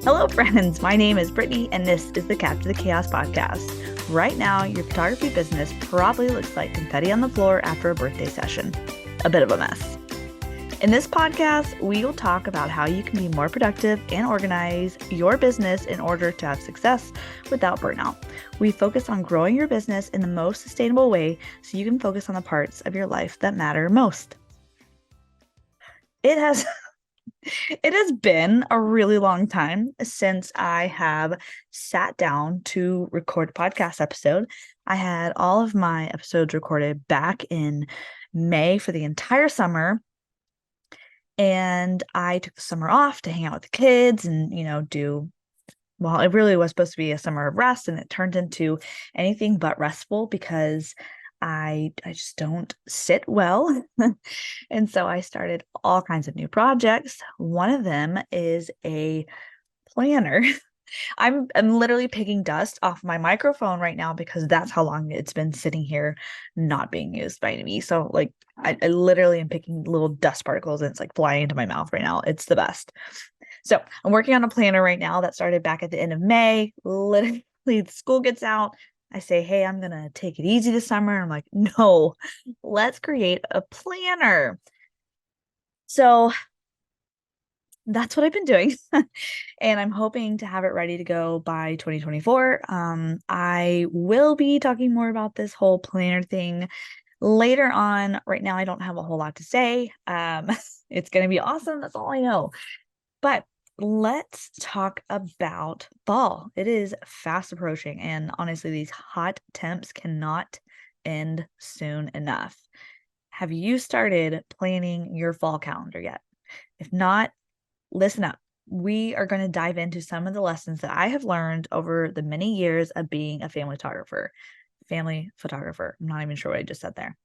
Hello, friends. My name is Brittnie, and this is the Capture the Chaos podcast. Right now, your photography business probably looks like confetti on the floor after a birthday session. A bit of a mess. In this podcast, we will talk about how you can be more productive and organize your business in order to have success without burnout. We focus on growing your business in the most sustainable way so you can focus on the parts of your life that matter most. It has been a really long time since I have sat down to record a podcast episode. I had all of my episodes recorded back in May for the entire summer. And I took the summer off to hang out with the kids and, it really was supposed to be a summer of rest, and it turned into anything but restful because I just don't sit well. And so I started all kinds of new projects. One of them is a planner. I'm literally picking dust off my microphone right now because that's how long it's been sitting here not being used by me. So I literally am picking little dust particles and it's like flying into my mouth right now. It's the best. So I'm working on a planner right now that started back at the end of May. Literally, the school gets out. I say, hey, I'm going to take it easy this summer. I'm like, no, let's create a planner. So that's what I've been doing. And I'm hoping to have it ready to go by 2024. I will be talking more about this whole planner thing later on. Right now, I don't have a whole lot to say. It's going to be awesome. That's all I know. But let's talk about fall. It is fast approaching. And honestly, these hot temps cannot end soon enough. Have you started planning your fall calendar yet? If not, listen up. We are going to dive into some of the lessons that I have learned over the many years of being a family photographer. I'm not even sure what I just said there.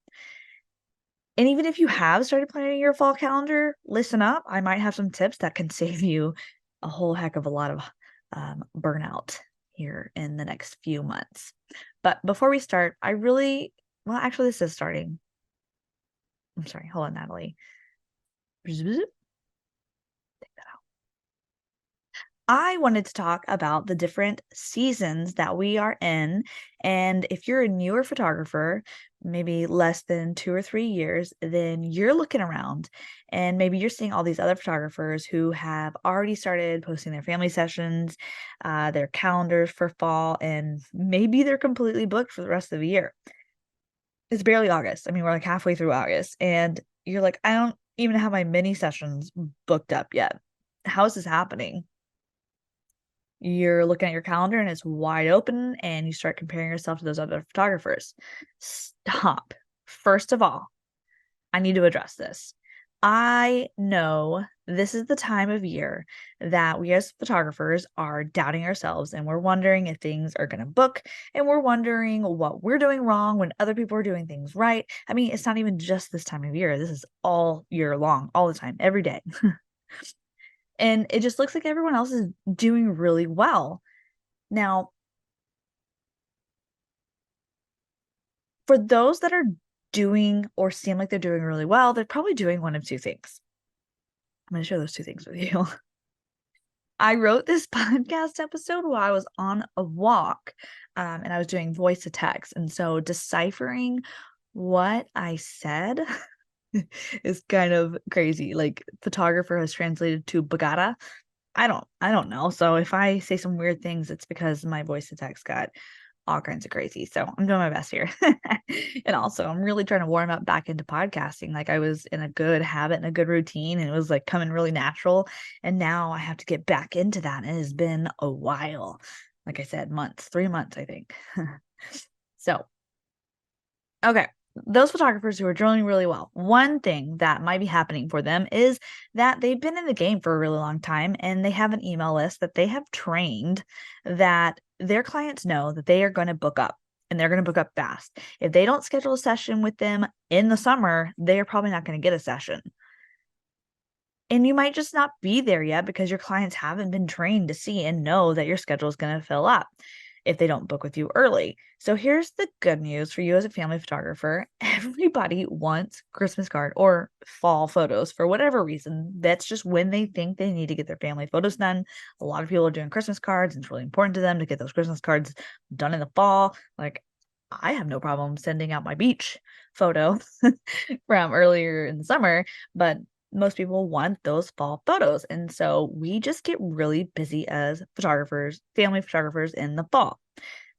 And even if you have started planning your fall calendar, listen up. I might have some tips that can save you a whole heck of a lot of burnout here in the next few months. But before we start, this is starting. I'm sorry. Hold on, Natalie. I wanted to talk about the different seasons that we are in. And if you're a newer photographer, maybe less than 2 or 3 years, then you're looking around and maybe you're seeing all these other photographers who have already started posting their family sessions, their calendars for fall, and maybe they're completely booked for the rest of the year. It's barely August. I mean, we're like halfway through August, and you're like, I don't even have my mini sessions booked up yet. How is this happening? You're looking at your calendar and it's wide open and you start comparing yourself to those other photographers. Stop. First of all, I need to address this. I know this is the time of year that we as photographers are doubting ourselves and we're wondering if things are going to book, and we're wondering what we're doing wrong when other people are doing things right. I mean, it's not even just this time of year. This is all year long, all the time, every day. And it just looks like everyone else is doing really well. Now, for those that are doing or seem like they're doing really well, they're probably doing one of two things. I'm going to share those two things with you. I wrote this podcast episode while I was on a walk, and I was doing voice to text. And so deciphering what I said is kind of crazy. Like, photographer has translated to bagata. I don't know. So if I say some weird things, it's because my voice to text got all kinds of crazy. So I'm doing my best here. And also I'm really trying to warm up back into podcasting. Like, I was in a good habit and a good routine, and it was like coming really natural. And now I have to get back into that. And it has been a while. Like I said, 3 months, I think. So, okay. Those photographers who are doing really well, one thing that might be happening for them is that they've been in the game for a really long time and they have an email list that they have trained that their clients know that they are going to book up, and they're going to book up fast. If they don't schedule a session with them in the summer, they are probably not going to get a session. And you might just not be there yet because your clients haven't been trained to see and know that your schedule is going to fill up. if they don't book with you early. So here's the good news for you as a family photographer. Everybody wants Christmas card or fall photos for whatever reason. That's just when they think they need to get their family photos done. A lot of people are doing Christmas cards, and it's really important to them to get those Christmas cards done in the fall. Like, I have no problem sending out my beach photo from earlier in the summer, but most people want those fall photos. And so we just get really busy as photographers, family photographers in the fall.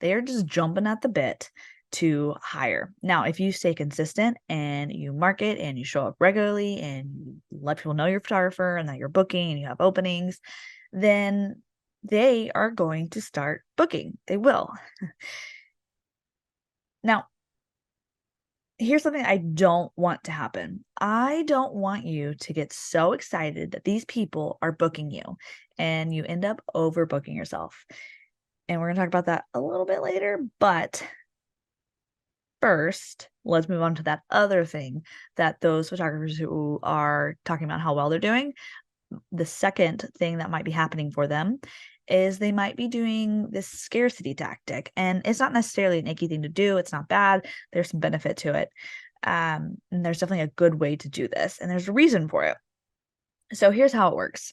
They are just jumping at the bit to hire. Now, if you stay consistent and you market and you show up regularly and you let people know you're a photographer and that you're booking and you have openings, then they are going to start booking. They will. Now, here's something I don't want to happen. I don't want you to get so excited that these people are booking you and you end up overbooking yourself. And we're going to talk about that a little bit later. But first, let's move on to that other thing that those photographers who are talking about how well they're doing. The second thing that might be happening for them is they might be doing this scarcity tactic. And it's not necessarily an icky thing to do. It's not bad. There's some benefit to it. And there's definitely a good way to do this. And there's a reason for it. So here's how it works.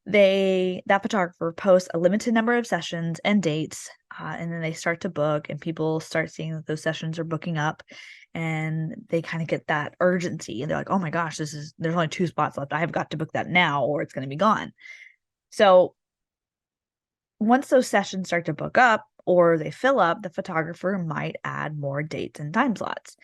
That photographer posts a limited number of sessions and dates, and then they start to book, and people start seeing that those sessions are booking up, and they kind of get that urgency, and they're like, oh my gosh, there's only 2 spots left. I have got to book that now or it's going to be gone. So once those sessions start to book up or they fill up, the photographer might add more dates and time slots.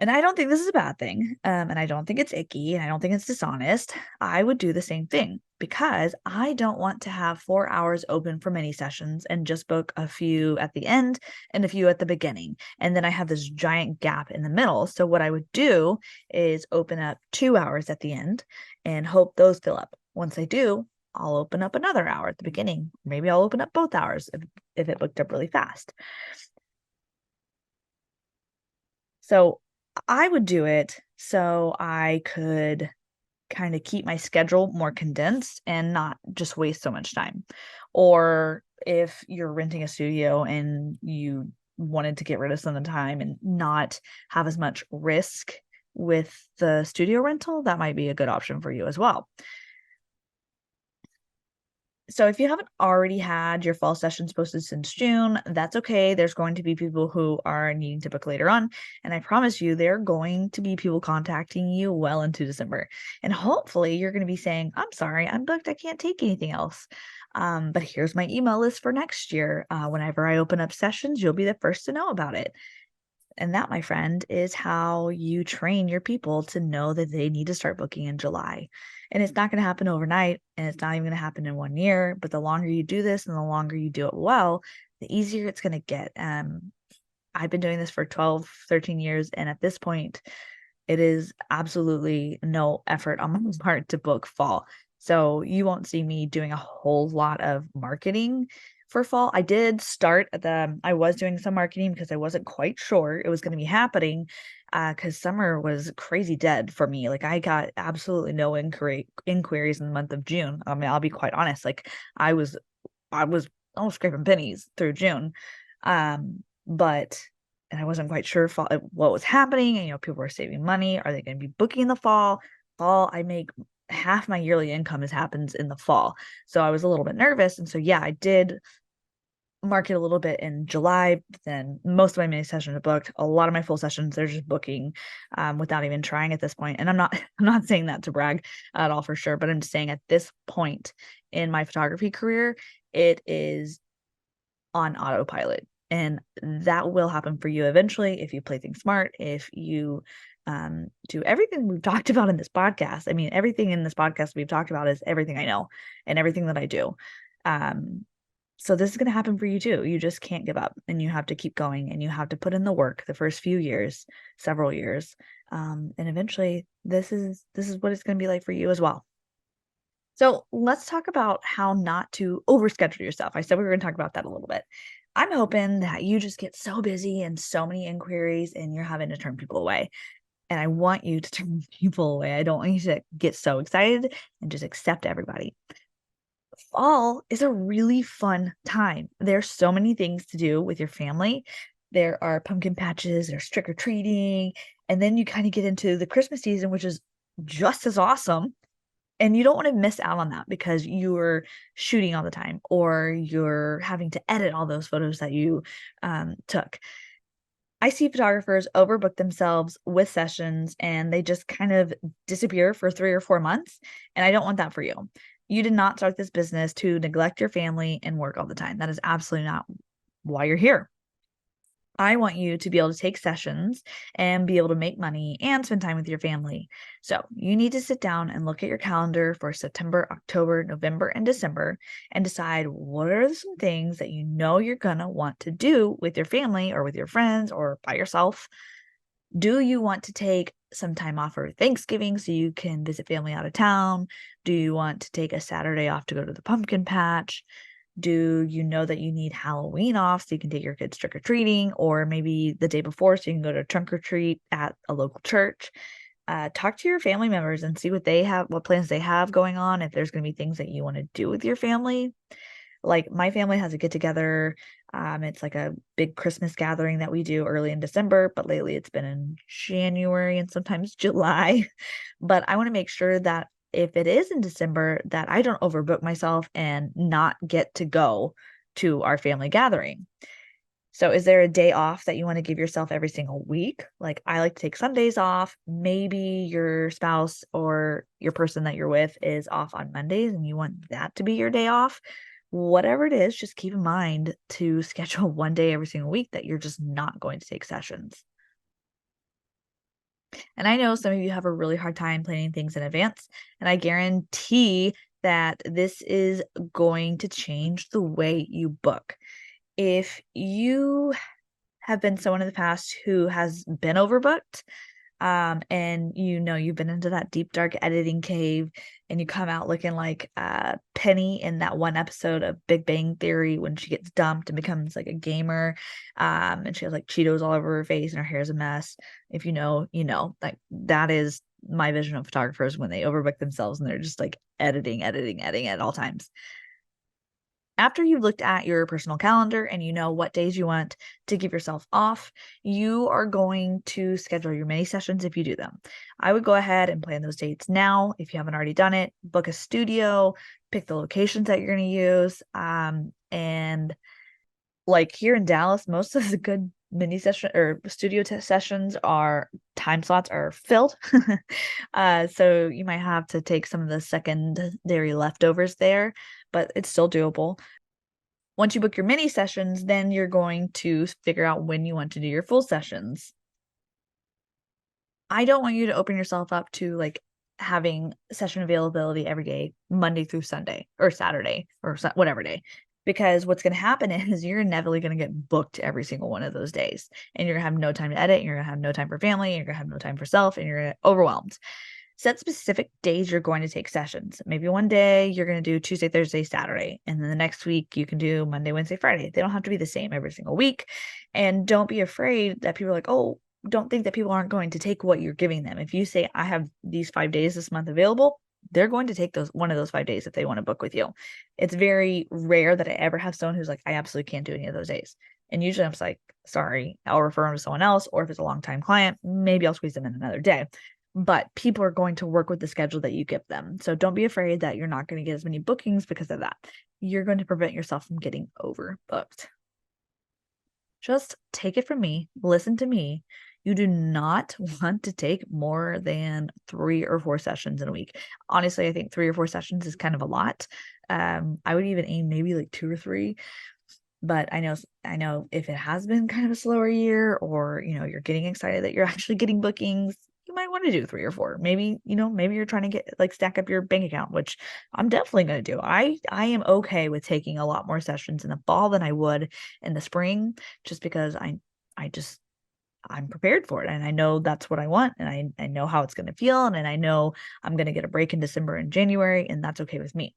And I don't think this is a bad thing. And I don't think it's icky, and I don't think it's dishonest. I would do the same thing because I don't want to have 4 hours open for many sessions and just book a few at the end and a few at the beginning. And then I have this giant gap in the middle. So what I would do is open up 2 hours at the end and hope those fill up. Once I do, I'll open up another hour at the beginning. Maybe I'll open up both hours if it booked up really fast. So I would do it so I could kind of keep my schedule more condensed and not just waste so much time. Or if you're renting a studio and you wanted to get rid of some of the time and not have as much risk with the studio rental, that might be a good option for you as well. So if you haven't already had your fall sessions posted since June, that's okay. There's going to be people who are needing to book later on. And I promise you, there are going to be people contacting you well into December. And hopefully you're going to be saying, I'm sorry, I'm booked. I can't take anything else. But here's my email list for next year. Whenever I open up sessions, you'll be the first to know about it. And that, my friend, is how you train your people to know that they need to start booking in July. And it's not going to happen overnight, and it's not even going to happen in 1 year. But the longer you do this and the longer you do it well, the easier it's going to get. I've been doing this for 12, 13 years. And at this point, it is absolutely no effort on my part to book fall. So you won't see me doing a whole lot of marketing for fall. I did start I was doing some marketing because I wasn't quite sure it was going to be happening because summer was crazy dead for me. Like, I got absolutely no inquiries in the month of June. I mean, I'll be quite honest. Like, I was almost scraping pennies through June. But and I wasn't quite sure what was happening. And, people were saving money. Are they going to be booking in the fall? I make half my yearly income happens in the fall. So I was a little bit nervous. And so, yeah, I did market a little bit in July. Then most of my mini sessions are booked. A lot of my full sessions, they're just booking without even trying at this point. And I'm not saying that to brag at all for sure, but I'm just saying at this point in my photography career, it is on autopilot. And that will happen for you eventually if you play things smart, if you do everything we've talked about in this podcast. I mean, everything in this podcast we've talked about is everything I know and everything that I do. So this is going to happen for you too. You just can't give up, and you have to keep going, and you have to put in the work the first few years, several years. And eventually this is what it's going to be like for you as well. So let's talk about how not to overschedule yourself. I said we were going to talk about that a little bit. I'm hoping that you just get so busy and so many inquiries and you're having to turn people away. And I want you to turn people away. I don't want you to get so excited and just accept everybody. Fall is a really fun time. There's so many things to do with your family. There are pumpkin patches, there's trick or treating, and then you kind of get into the Christmas season, which is just as awesome. And you don't want to miss out on that because you're shooting all the time or you're having to edit all those photos that you took. I see photographers overbook themselves with sessions and they just kind of disappear for 3 or 4 months, and I don't want that for you. You did not start this business to neglect your family and work all the time. That is absolutely not why you're here. I want you to be able to take sessions and be able to make money and spend time with your family. So you need to sit down and look at your calendar for September, October, November, and December and decide what are some things that you know you're going to want to do with your family or with your friends or by yourself. Do you want to take some time off for Thanksgiving so you can visit family out of town? Do you want to take a Saturday off to go to the pumpkin patch? Do you know that you need Halloween off so you can take your kids trick or treating, or maybe the day before so you can go to a trunk or treat at a local church? Talk to your family members and see what they have, what plans they have going on. If there's going to be things that you want to do with your family, like my family has a get together. It's like a big Christmas gathering that we do early in December, but lately it's been in January and sometimes July. But I want to make sure that if it is in December, that I don't overbook myself and not get to go to our family gathering. So is there a day off that you want to give yourself every single week? Like I like to take Sundays off. Maybe your spouse or your person that you're with is off on Mondays and you want that to be your day off. Whatever it is, just keep in mind to schedule one day every single week that you're just not going to take sessions. And I know some of you have a really hard time planning things in advance, and I guarantee that this is going to change the way you book. If you have been someone in the past who has been overbooked, and you know you've been into that deep dark editing cave and you come out looking like Penny in that one episode of Big Bang Theory when she gets dumped and becomes like a gamer, and she has like Cheetos all over her face and her hair's a mess. If you know, you know, like that is my vision of photographers when they overbook themselves and they're just like editing at all times. After you've looked at your personal calendar and you know what days you want to give yourself off, you are going to schedule your mini sessions if you do them. I would go ahead and plan those dates now. If you haven't already done it, book a studio, pick the locations that you're going to use. And like here in Dallas, most of the good mini session or studio sessions are time slots are filled. So you might have to take some of the secondary leftovers there, but it's still doable. Once you book your mini sessions, then you're going to figure out when you want to do your full sessions. I don't want you to open yourself up to like having session availability every day, Monday through Sunday or Saturday or whatever day, because what's going to happen is you're inevitably going to get booked every single one of those days and you're going to have no time to edit. And you're going to have no time for family. And you're going to have no time for self and you're overwhelmed. Set specific days you're going to take sessions. Maybe one day you're going to do Tuesday, Thursday, Saturday, and then the next week you can do Monday, Wednesday, Friday. They don't have to be the same every single week. And don't be afraid that people are like, oh, don't think that people aren't going to take what you're giving them. If you say, I have these 5 days this month available, they're going to take one of those 5 days if they want to book with you. It's very rare that I ever have someone who's like, I absolutely can't do any of those days. And usually I'm just like, sorry, I'll refer them to someone else. Or if it's a long time client, maybe I'll squeeze them in another day. But people are going to work with the schedule that you give them. So don't be afraid that you're not going to get as many bookings because of that. You're going to prevent yourself from getting overbooked. Just take it from me. Listen to me. You do not want to take more than 3 or 4 sessions in a week. Honestly, I think 3 or 4 sessions is kind of a lot. I would even aim maybe like 2 or 3. But I know if it has been kind of a slower year or, you know, you're getting excited that you're actually getting bookings, you might want to do 3 or 4. Maybe, you know, maybe you're trying to get like stack up your bank account, which I'm definitely going to do. I am okay with taking a lot more sessions in the fall than I would in the spring, just because I'm prepared for it and I know that's what I want and I know how it's going to feel and I know I'm going to get a break in December and January and that's okay with me.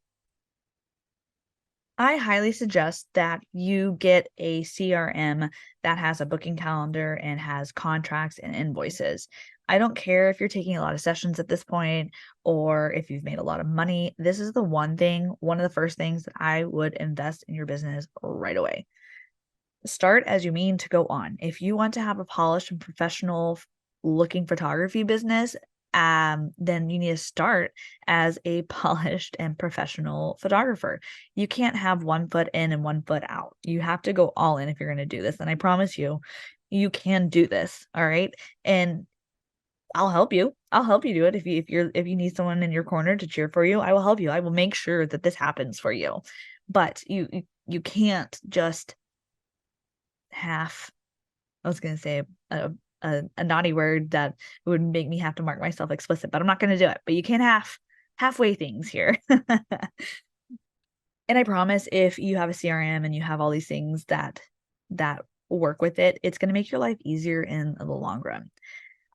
I highly suggest that you get a CRM that has a booking calendar and has contracts and invoices. I don't care if you're taking a lot of sessions at this point or if you've made a lot of money. This is one of the first things that I would invest in your business right away. Start as you mean to go on. If you want to have a polished and professional looking photography business, then you need to start as a polished and professional photographer. You can't have one foot in and one foot out. You have to go all in if you're going to do this. And I promise you, you can do this. All right. And I'll help you. I'll help you do it. If you need someone in your corner to cheer for you, I will help you. I will make sure that this happens for you. But you can't just I was going to say a naughty word that would make me have to mark myself explicit, but I'm not going to do it. But you can't halfway things here. And I promise if you have a CRM and you have all these things that work with it, it's going to make your life easier in the long run.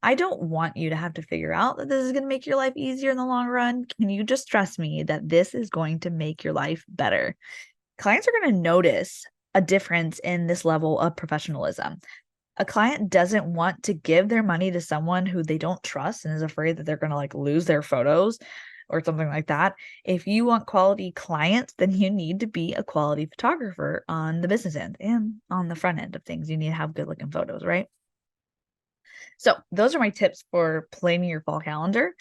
I don't want you to have to figure out that this is going to make your life easier in the long run. Can you just trust me that this is going to make your life better? Clients are going to notice a difference in this level of professionalism. A client doesn't want to give their money to someone who they don't trust and is afraid that they're going to lose their photos or something like that. If you want quality clients, then you need to be a quality photographer on the business end and on the front end of things. You need to have good looking photos, right? So those are my tips for planning your fall calendar.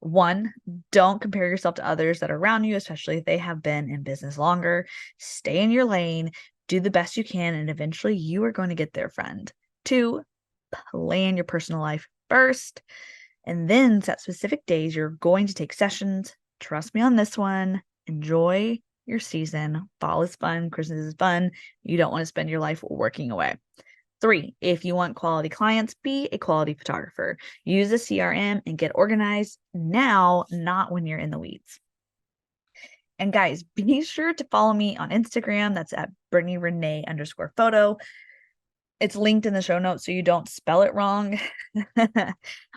One, don't compare yourself to others that are around you, especially if they have been in business longer. Stay in your lane, do the best you can, and eventually you are going to get there, friend. Two, plan your personal life first, and then set specific days you're going to take sessions. Trust me on this one. Enjoy your season. Fall is fun. Christmas is fun. You don't want to spend your life working away. 3, if you want quality clients, be a quality photographer. Use a CRM and get organized now, not when you're in the weeds. And guys, be sure to follow me on Instagram. That's at Brittnie_Renee_photo. It's linked in the show notes so you don't spell it wrong.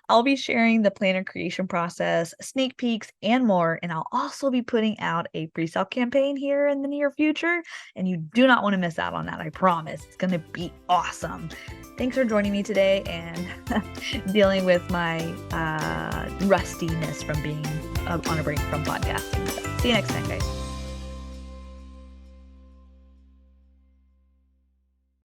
I'll be sharing the planner creation process, sneak peeks, and more. And I'll also be putting out a pre-sale campaign here in the near future. And you do not want to miss out on that. I promise. It's going to be awesome. Thanks for joining me today and dealing with my rustiness from being on a break from podcasting. So, see you next time, guys.